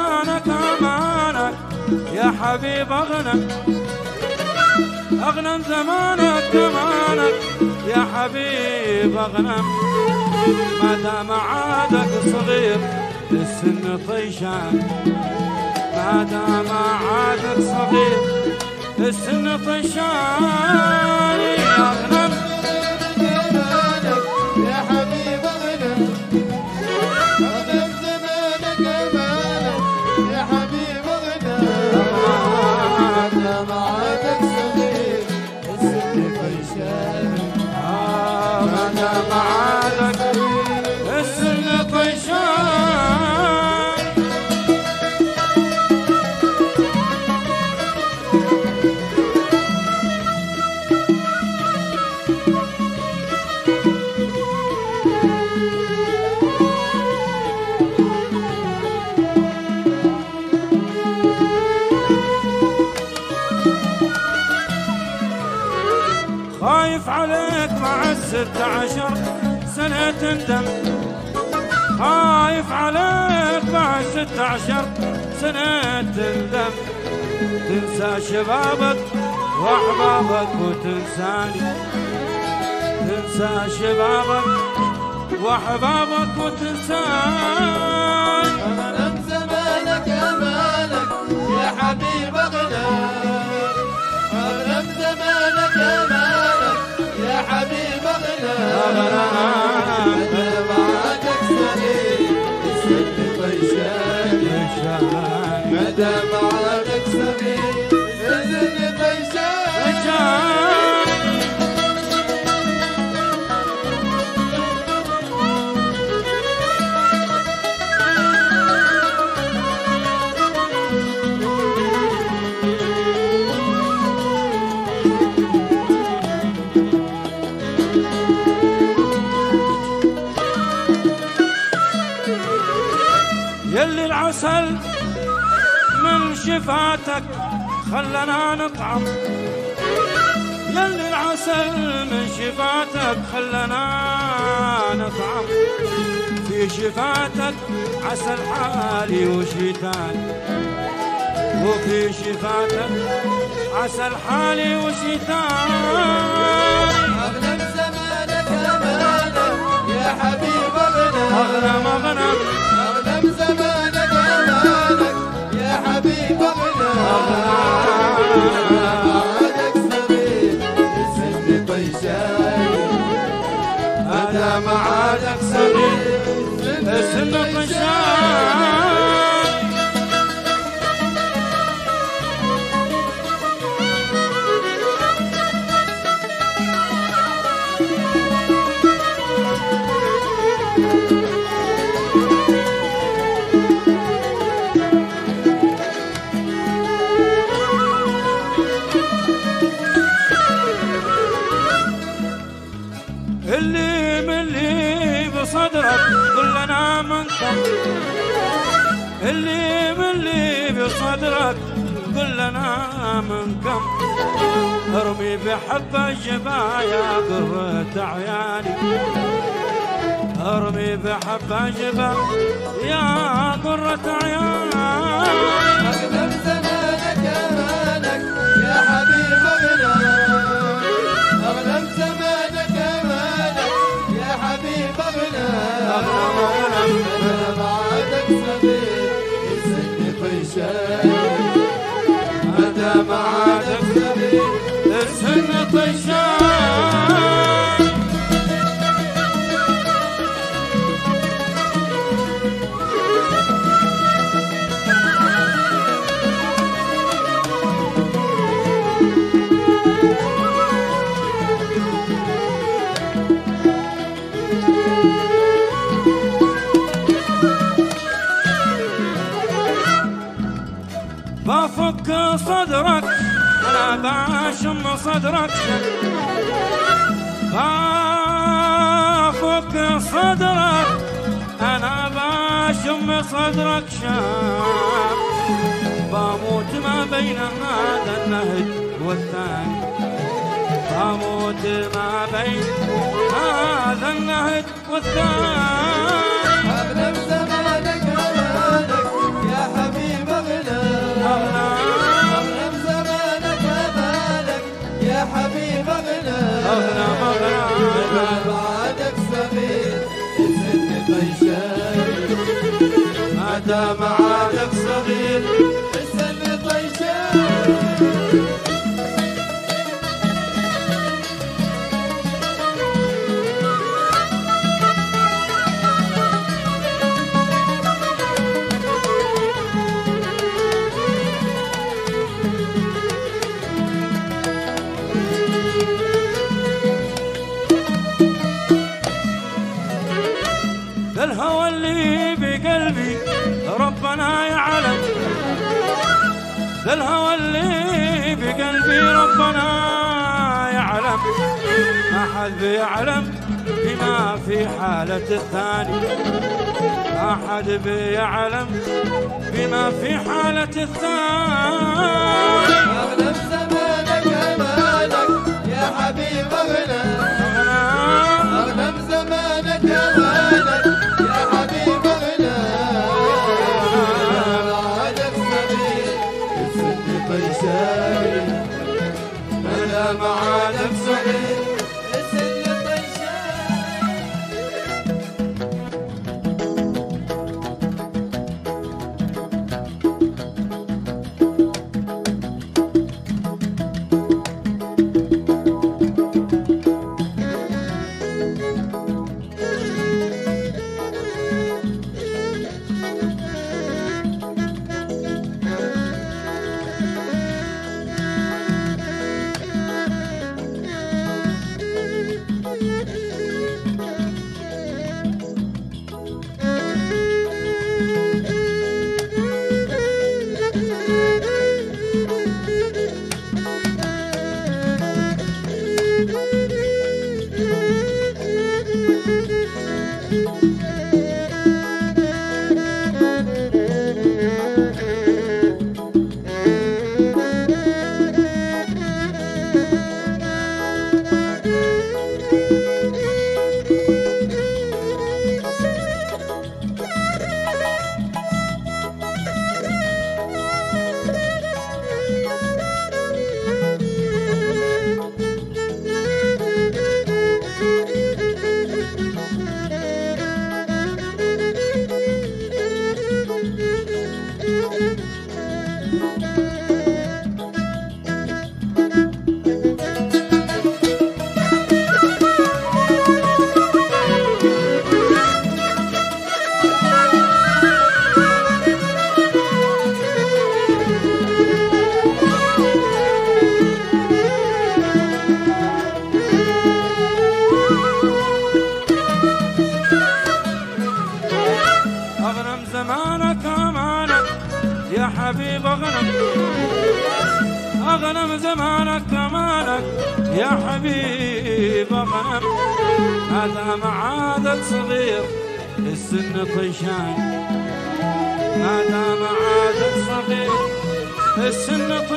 زمانك أمانك يا حبيب أغنم، أغنم زمانك أمانك يا حبيب أغنم. ما دام عادك صغير السن طيشان، ما دام عادك صغير السن طيشان يا أغنم. يا حبيب أغنم، أغنم زمانك أمانك يا حبيب أغنم. ما دام عادك صغير السن طيشان، ما دام عادك السن طيشان. خايف عليك مع 16 سنة تندم، خايف عليك مع 16 سنة تندم. تنسى شبابك وأحبابك وتنساني، تنسى شبابك وأحبابك وتنساني. أغنم زمانك أمانك يا حبيب أغنم، أغنم زمانك أمانك يا حبيب أغنم. مدام عادك صغير السن طيشان، مدام عادك صغير السن طيشان. يلي العسل من شفاتك خلنا نطعم، يلي العسل من شفاتك خلنا نطعم. في شفاتك عسل حالي وشتان، وفي شفاتك عسل حالي وشتان. أغنم زمانك أمانك يا حبيب أغنم، أغنم أغنم، أغنم زمانك أمانك يا حبيب أغنم. عادك صغير السن طيشان، مدام عادك صغير السن طيشان. اللي من اللي بصدرك كلنا منكم، اللي من اللي بصدرك كلنا منكم. ارمي بحب الجبايا قرة عياني، ارمي بحب الجبايا قرة عياني. أغنم زمانك أمانك يا حبيب أغنم، أغنم زمانك أمانك يا حبيب أغنم. مدام عادك صغير السن طيشان، مدام عادك صغير السن طيشان. بفك صدرك أنا بشم صدرك، بفك صدرك أنا بشم صدرك شام. بموت ما بين هذا النهج والثاني، بموت ما بين هذا النهج والثاني. أغنم زمانك أمانك يا حبيب معادك صغير السن طيشان. الهوى اللي بقلبي ربنا يعلم، الهوى اللي بقلبي ربنا يعلم، ما حد بيعلم بما في حالة الثاني، ما حد بيعلم بما في حالة الثاني. أغلى بزمانك أمانك يا حبيب أغلى، أغلى بزمانك أمانك يا حبيب أغلى. معادك صغير السن طيشان، أنا معادك صغير السن طيشان. أغنم زمانك أمانك يا حبيب أغنم، أغنم زمانك أمانك يا حبيب أغنم. هذا معادك صغير السن طيشان، هذا معادك صغير السن طيشان.